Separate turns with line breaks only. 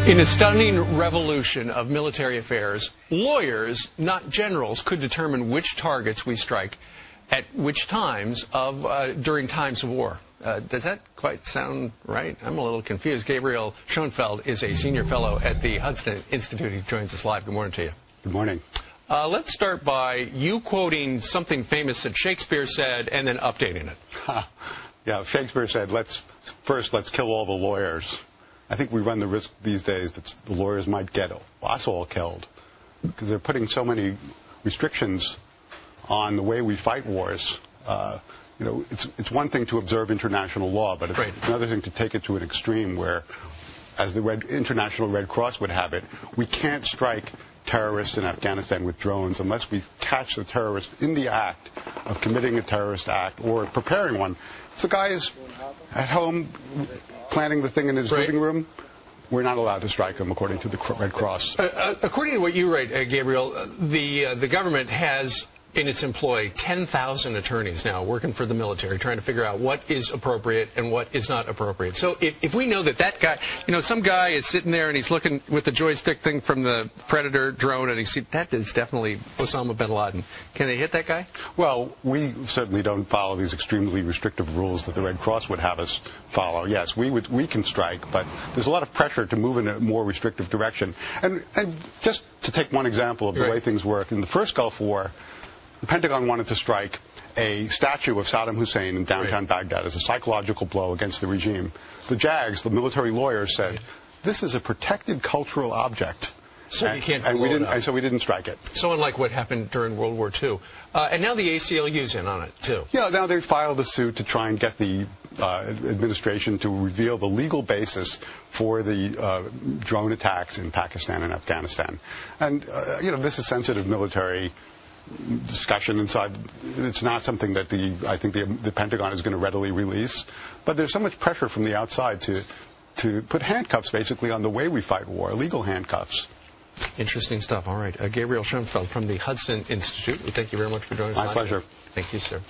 In a stunning revolution of military affairs, lawyers, not generals, could determine which targets we strike at which times during times of war. Does that quite sound right? I'm a little confused. Gabriel Schoenfeld is a senior fellow at the Hudson Institute. He joins us live. Good morning to you.
Good morning.
Let's start by you quoting something famous that Shakespeare said and then updating it.
Yeah, Shakespeare said, let's kill all the lawyers. I think we run the risk these days that the lawyers might get us all killed because they're putting so many restrictions on the way we fight wars. It's one thing to observe international law, but it's another thing to take it to an extreme where, as the International Red Cross would have it, we can't strike terrorists in Afghanistan with drones unless we catch the terrorist in the act of committing a terrorist act or preparing one. If the guy is at home planning the thing in his living room, we're not allowed to strike him, according to the Red Cross.
According to what you write, Gabriel, the government has in its employ 10,000 attorneys now working for the military, trying to figure out what is appropriate and what is not appropriate. So if we know that guy, some guy is sitting there and he's looking with the joystick thing from the Predator drone and he sees that is definitely Osama bin Laden. Can they hit that guy?
Well, we certainly don't follow these extremely restrictive rules that the Red Cross would have us follow. Yes, we can strike, but there's a lot of pressure to move in a more restrictive direction. And just to take one example of the way things work, in the first Gulf War, the Pentagon wanted to strike a statue of Saddam Hussein in downtown Baghdad as a psychological blow against the regime. The JAGs, the military lawyers, said, this is a protected cultural object.
So you can't
so we didn't strike it.
So unlike what happened during World War II. And now the ACLU's in on it, too.
Yeah, now they filed a suit to try and get the administration to reveal the legal basis for the drone attacks in Pakistan and Afghanistan. And, this is sensitive military discussion inside. It's not something that I think the Pentagon is going to readily release. But there's so much pressure from the outside to put handcuffs basically on the way we fight war, legal handcuffs.
Interesting stuff. All right. Gabriel Schoenfeld from the Hudson Institute. Well, thank you very much for joining us.
My pleasure.
Thank you, sir.